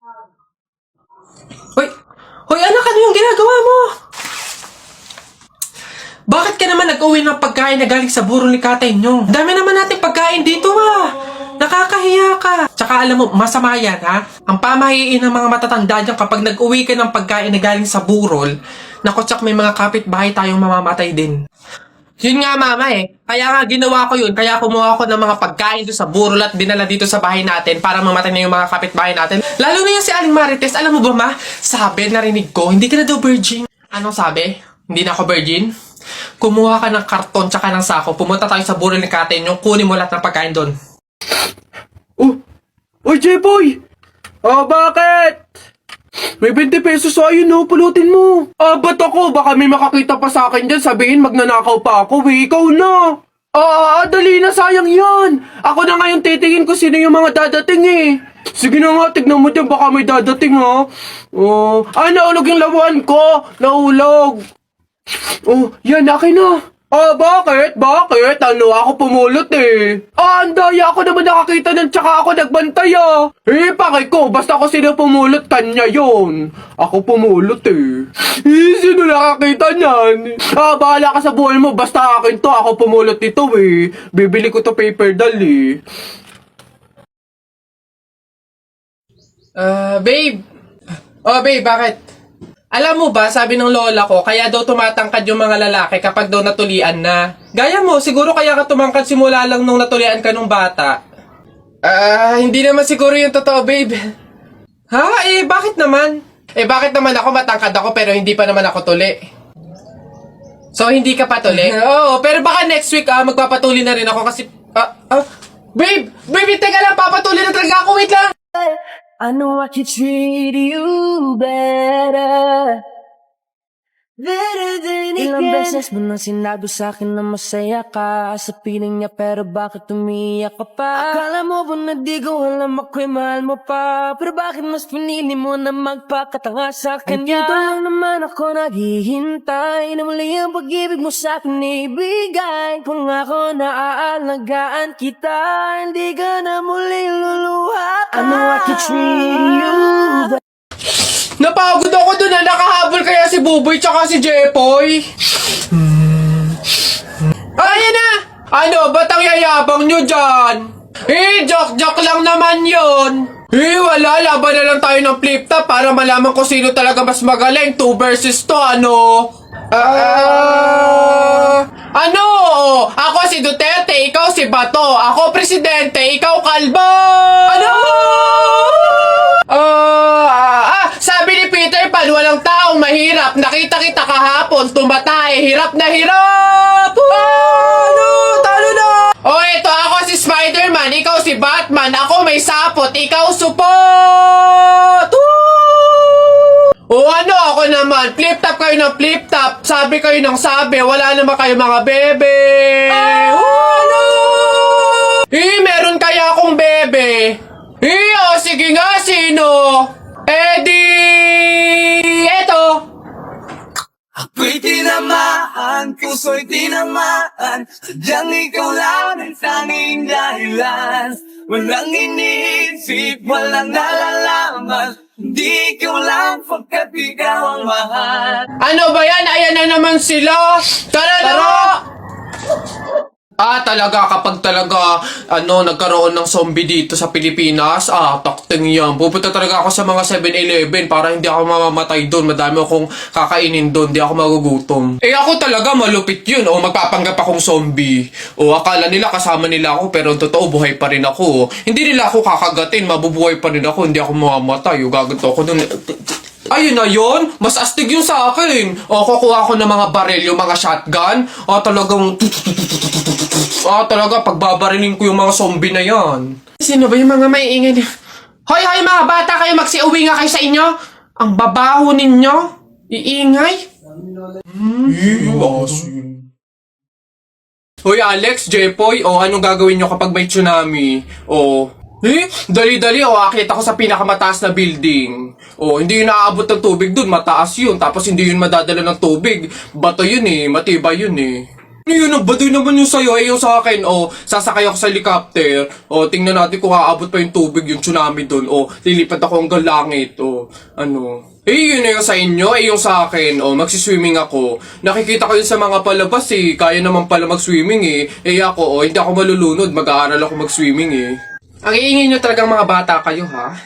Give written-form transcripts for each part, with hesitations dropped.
Hoy! Hoy anak, ano yung ginagawa mo? Bakit ka naman nag-uwi ng pagkain na galing sa burol ni Katay nyo? Dami naman natin pagkain dito Nakakahiya ka. Tsaka alam mo, masama yan Ang pamahiin ng mga matatanda dyan kapag nag-uwi ka ng pagkain na galing sa burol, naku tsak may mga kapitbahay tayong mamamatay din. Yun nga mama Kaya nga ginawa ko yun. Kaya kumuha ko ng mga pagkain doon sa burol at dinala dito sa bahay natin para mamatay na yung mga kapitbahay natin. Lalo na yung si Aling Marites. Alam mo ba ma? Sabi, narinig ko, hindi ka na daw virgin. Anong sabi? Hindi na ako virgin? Kumuha ka ng karton tsaka ng sako. Pumunta tayo sa burol ni Katay nyo. Kunin mo lahat ng pagkain doon. Oh! Oy, J-Boy! Bakit? May 20 pesos ayun pulutin mo. Ba't ako? Baka may makakita pa sa akin dyan, sabihin magnanakaw pa ako, ikaw na. Dali na, sayang yan. Ako na ngayon titingin ko sino yung mga dadating Sige na nga, tignan mo dyan, baka may dadating naulog yung lawan ko. Naulog. Yan, akin na. Bakit? Bakit? Ako pumulot ang daya ako naman nakakita nun tsaka ako nagbantay pakay ko, basta ako sino pumulot, kanya yun. Ako pumulot sino nakakita niyan? Bahala ka sa buhay mo, basta akin to, ako pumulot nito Bibili ko to paper doll Babe. Babe, bakit? Alam mo ba, sabi ng lola ko, kaya daw tumatangkad yung mga lalaki kapag daw natulian na. Gaya mo, siguro kaya ka tumangkad simula lang nung natulian ka nung bata. Hindi naman siguro yung totoo, babe. Bakit naman? Bakit naman ako matangkad ako pero hindi pa naman ako tuli? So, hindi ka pa tuli? Oo, pero baka next week, magpapatuli na rin ako kasi... Babe! Babe, teka lang, papatuli na talaga ako, wait lang! I know I could treat you better than Ilang beses mo nang sinabi sa'kin na masaya ka sa piling niya, pero bakit umiyak ka pa? Akala mo ba na di ko alam ako'y mahal mo pa? Pero bakit mas pinili mo na magpakatanga sa kanya? Dito lang naman ako naghihintay na muli ang pag-ibig mo sa'kin ibigay. Kung ako na aalagaan kita, hindi ka na muli luluha ka. I know I could treat you better. Napagod ako dun nakahabol kaya si Buboy tsaka si Jepoy. Ayan na! Ano, ba't ang yayabang nyo dyan? Joke lang naman yun. Wala, laban na lang tayo ng flip-top para malaman ko sino talaga mas magaling. 2 versus 2, ano? Ano? Ako si Duterte, ikaw si Bato. Ako presidente, ikaw kalbo! Ano? Sabi ni Peter Pan, walang taong mahirap. Nakita kita kahapon, tumatay. Hirap na hirap! Ano? Talo na! Ito ako si Spider-Man, ikaw si Batman. Ako may sapot, ikaw supot! Ano ako naman? Flip-top kayo ng flip-top. Sabi kayo ng sabi. Wala naman kayo mga bebe. Ano? Meron kaya akong bebe. Sige nga, sino? Eto. Ako'y tinamaan, puso'y tinamaan, sadyang ikaw lang ang tanging dahilan. Walang iniisip, walang nalalaman, hindi ikaw lang pagkat ikaw ang mahal. Ano ba yan? Ayan na naman sila. Tara! Talaga kapag talaga nagkaroon ng zombie dito sa Pilipinas, takting yan. Pupunta talaga ako sa mga 7-Eleven para hindi ako mamamatay doon. Madami akong kakainin doon, hindi ako magugutom. Ako talaga malupit yun. Magpapanggap akong zombie. Akala nila kasama nila ako pero totoo buhay pa rin ako. Hindi nila ako kakagatin, mabubuhay pa rin ako, hindi ako mamamatay. Gaganto ako doon. Ayun na yun, mas astig yung sa akin. Kukuha ko ng mga baril, yung mga shotgun. Talaga, pagbabarilin ko yung mga zombie na yan. Sino ba yung mga maiingay niya? Hoy, mga bata kayo, magsiuwi nga kayo sa inyo. Ang babaho ninyo. Iingay. Hoy, Alex, Jepoy, anong gagawin nyo kapag may tsunami? Dali-dali, akit ako sa pinakamataas na building. Hindi yun naaabot ng tubig dun, mataas yun. Tapos hindi yun madadala ng tubig. Bato yun matibay yun Ano yun, ang baduy naman yung sa'yo, yung sa akin, sasakay ako sa helicopter, tingnan natin kung aabot pa yung tubig, yung tsunami doon, lilipad ako hanggang langit, yun na yung sa inyo, yung sa akin, magsiswimming ako. Nakikita ko yun sa mga palabas, kaya naman pala mag-swimming, ako, hindi ako malulunod, mag-aaral ako mag-swimming, Ang iingay nyo talagang mga bata kayo, ha?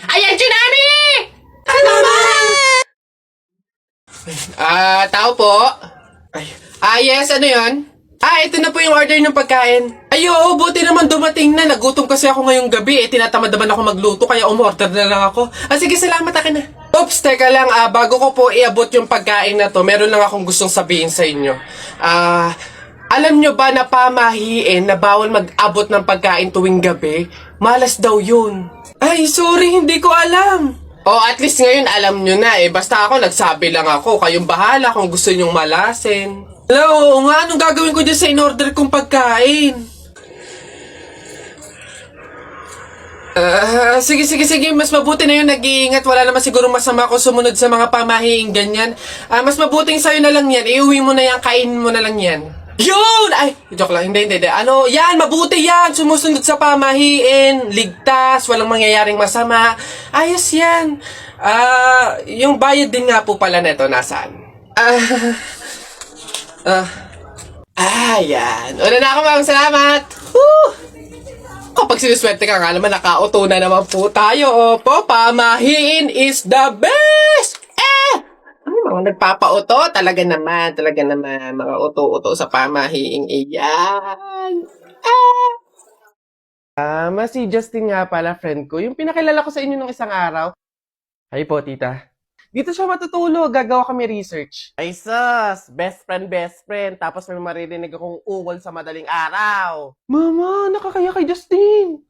Ayan, tsunami! Ano ba? Tao po? Yes, ano yun? Ito na po yung order ng pagkain. Ay, oo, buti naman dumating na. Nagutom kasi ako ngayong gabi. Tinatamad naman ako magluto, kaya umorder na lang ako. Sige, salamat, akin na. Oops, teka lang, bago ko po iabot yung pagkain na to, meron lang akong gustong sabihin sa inyo. Alam nyo ba na pamahiin na bawal mag-abot ng pagkain tuwing gabi? Malas daw yun. Ay, sorry, hindi ko alam. At least ngayon alam nyo na Basta ako, nagsabi lang ako. Kayong bahala kung gusto nyong malasin. Hello, nga, anong gagawin ko dyan sa in-order kong pagkain? Sige. Mas mabuti na yun nag-iingat. Wala naman siguro masama kung sumunod sa mga pamahiing ganyan. Mas mabuting sa'yo na lang yan. Iuwi mo na yan, kainin mo na lang yan. Yun! Ay, joke lang. Hindi. Yan, mabuti yan. Sumusunod sa pamahiin. Ligtas, walang mangyayaring masama. Ayos yan. Yung bayad din nga po pala neto, nasaan? Yan. Una na ako, ma'am. Salamat. Woo! Kapag sinuswerte ka nga naman, nakauto na naman po tayo. Opo, pamahiin is the best! Mga nagpapauto, talaga naman, mga uto-uto sa pamahiing iyan. Si Justin nga pala, friend ko. Yung pinakilala ko sa inyo nung isang araw. Ay po, tita. Dito siya matutulog, gagawa kami research. Ay sus, best friend. Tapos may maririnig akong ungol sa madaling araw. Mama, nakakaya kay Justin.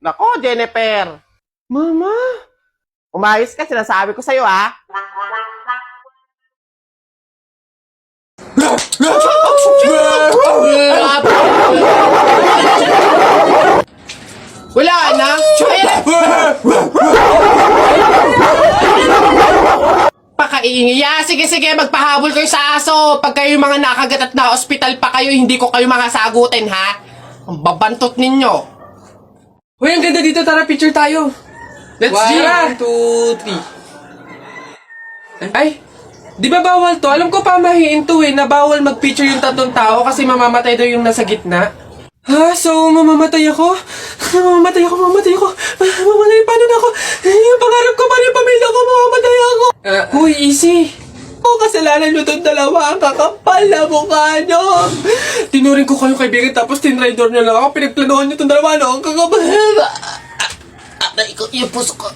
Nako, Jennifer. Mama. Umayos ka, sinasabi ko sa'yo, ha? Wala na. Pakaiingi. Sige, magpahabol kayo sa aso. Pag kayo mga nakagat at na-hospital pa kayo, hindi ko kayo mga sagutin, ha? Ang babantot ninyo. Uy, ang ganda dito. Tara, picture tayo. Let's do 1, 2, 3. Ay, di ba bawal to? Alam ko pamahiin to na bawal mag-picture yung tatlong tao kasi mamamatay daw yung nasa gitna. So mamamatay ako? Mamamatay, paano na ako? Yung pangarap ko, paano yung pamilya ko, mamamatay ako? Huy, easy. Kasalanan nyo itong dalawa, ang kakapal na mukha nyo. Tinuring ko kayong kaibigan tapos tinraidor nyo lang ako, pinagplanohan nyo itong dalawa, ang kakapal. Naikot yung puso ko.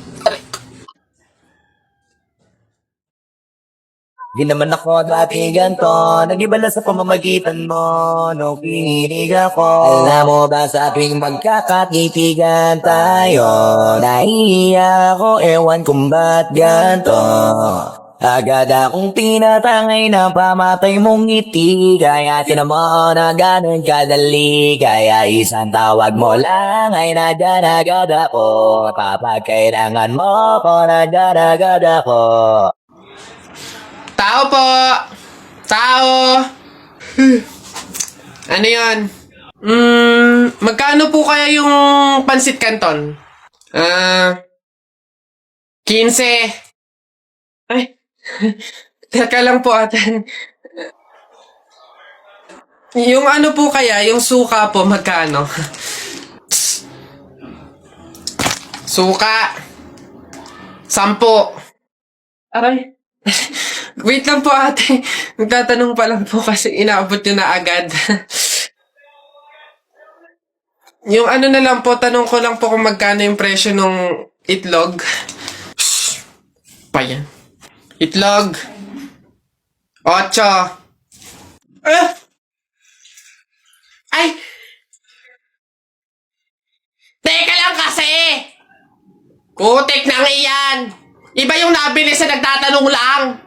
Di naman ako dati ganto, nag-iba sa pamamagitan mo, nung pinilig ako. Alam mo ba sa tuwing magkakatipigan tayo, nahihiya ako, ewan kung ba't ganto. Agad akong tinatangay na pamatay mong ngiti, kaya tinamo na ganun kadali, kaya isang tawag mo lang ay nandyan agad ako, kapag kailangan mo ko nandyan agad ako. Tao po! Tao! Ano yan? Magkano po kaya yung pansit canton? 15. Ay, teka lang po atan. Yung ano po kaya, yung suka po, magkano? Suka. 10. Aray. Wait lang po ate. Nagtatanong pa lang po kasi inaabot nyo na agad. Yung ano na lang po, tanong ko lang po kung magkano yung presyo ng itlog. Shhh! Pa yan. Itlog. 8. Ay! Teka lang kasi! Putik na iyan! Iba yung nabili sa nagtatanong lang.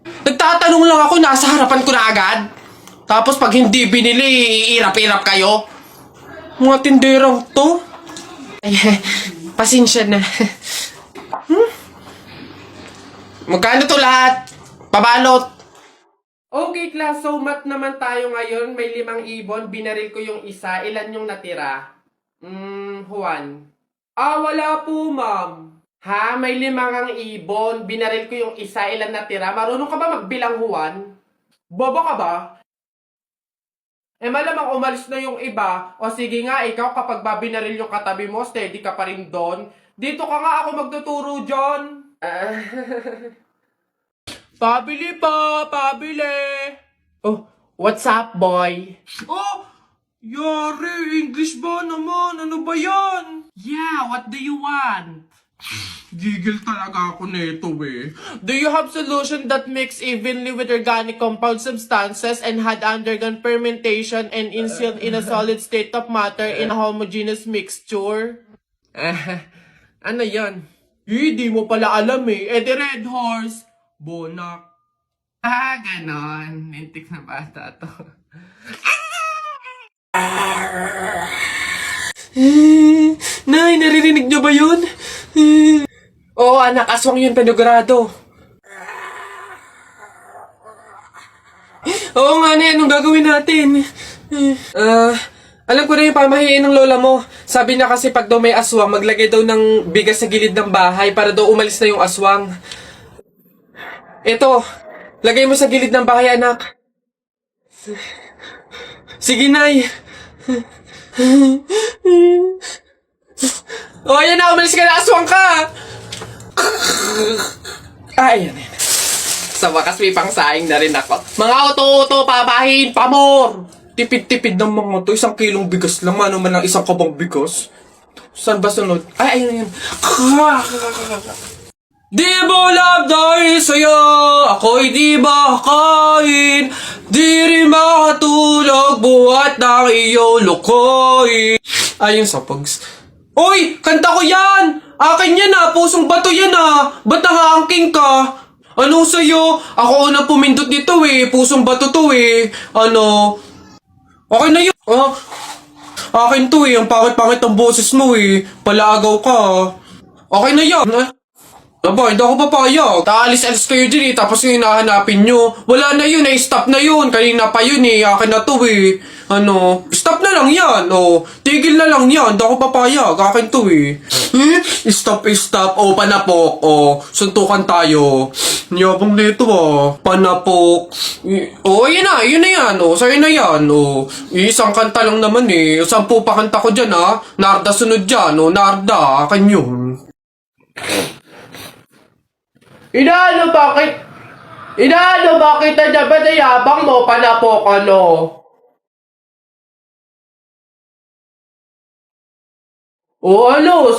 Nagtatanong lang ako, nasa harapan ko na agad. Tapos pag hindi binili, iirap-irap kayo. Mga tinderang to. Ay, pasensya na. Magkano to lahat? Pabalot. Okay, class. So, math naman tayo ngayon. May 5 ibon. Binaril ko yung isa. Ilan yung natira? Juan. Wala po, ma'am. Ha? May 5 ibon. Binaril ko yung isa. Ilan natira? Marunong ka ba magbilang, Juan? Bobo ka ba? Malamang umalis na yung iba. O sige nga, ikaw kapag babinaril yung katabi mo, steady ka pa rin doon. Dito ka nga ako magtuturo, John. Pabili pa, pabili. Oh, what's up, boy? Oh, yari, English ba naman? Ano ba yan? Yeah, what do you want? Gigil talaga ako nito eh. Do you have solution that mix evenly with organic compound substances and had undergone fermentation and instilled in a solid state of matter in a homogeneous mixture? Ano yan? Di mo pala alam eh. The Red Horse. Bonak. Ganon. Nintik na bata to. Nay, naririnig niyo ba yun? Oo, anak, aswang yun, penogrado. Oo nga, Nay, anong gagawin natin? Alam ko na yung pamahiin ng lola mo. Sabi niya kasi pag daw may aswang, maglagay daw ng bigas sa gilid ng bahay para daw umalis na yung aswang. Ito, lagay mo sa gilid ng bahay, anak. Sige, Nay. Oh, ayan na, umalis ka na, aswang ka! Ayan. Sa wakas may pangsaing na rin ako. Mga oto-oto, papahin, pamor! Tipid-tipid ng mga to, 1 kilong bigas lang, ano man lang 1 kabang bigas. Saan ba sunod? Ayun. Di mo love dahil sa'yo, ako'y di makakain. Di rin makatulog, buhat ng iyong lukoy. Ayun sa pugs. Uy! Kanta ko yan! Akin yan pusong bato yan ba't nangaangking ka? Ano sa'yo? Ako unang pumindot dito pusong bato to Ano? Okay na yun. Akin to ang pangit-pangit ang boses mo Palaagaw ka Okay na yan. Aba, hindi ako papayag. Taalis-alis kayo din tapos yung hinahanapin nyo. Wala na yun stop na yun. Kanina pa yun akin na to Ano, stop na lang yan tigil na lang yan. Hindi ako papayag. Akin to Stop. Panapok. Suntukan tayo. Niyabang nito Panapok. Yun na yan sa'yo na yan isang kanta lang naman 10 pa kanta ko dyan Narda sunod dyan Narda, akin yun. Inaano bakit na dyan? Ba't yabang mo? Panapok,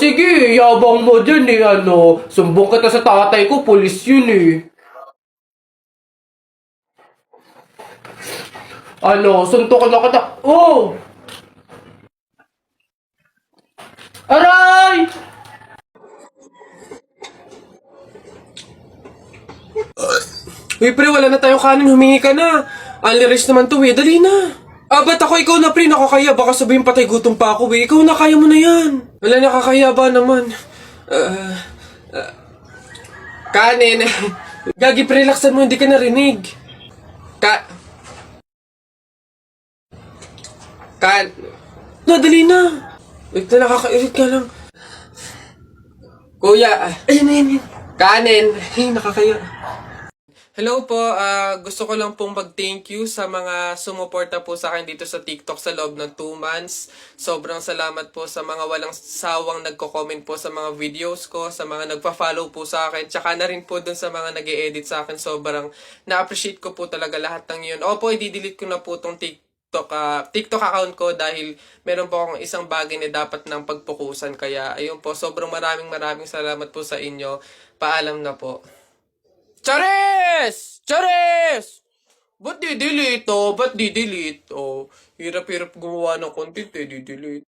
sige, yabang mo dyan sumbong kita sa tatay ko, pulis yun suntok na kita. Aray! Uy, pre, wala na tayong kanin. Humingi ka na. Only rice naman to Dali na. Ba't ako? Ikaw na, pre. Nakakaya. Baka sabihin patay gutom pa ako Ikaw na, kaya mo na yan. Wala, nakakaya ba naman? Kanin. Gagi, pre, relaxan mo. Hindi ka narinig. Dali na. Wait na, nakakairit ka lang. Kuya. Ayan. Kanin. Nakakaya. Hello po, gusto ko lang pong mag-thank you sa mga sumuporta po sa akin dito sa TikTok sa loob ng 2 months. Sobrang salamat po sa mga walang sawang nagko-comment po sa mga videos ko, sa mga nagpa-follow po sa akin, tsaka na rin po dun sa mga nag-e-edit sa akin. Sobrang na-appreciate ko po talaga lahat ng yun. Opo, i-delete ko na po tong TikTok account ko dahil meron po akong isang bagay na dapat nang pagpukusan. Kaya ayun po, sobrang maraming salamat po sa inyo. Paalam na po. Charis! Ba't di-delete Ba't di-delete? Hirap-hirap gumawa ng content di-delete.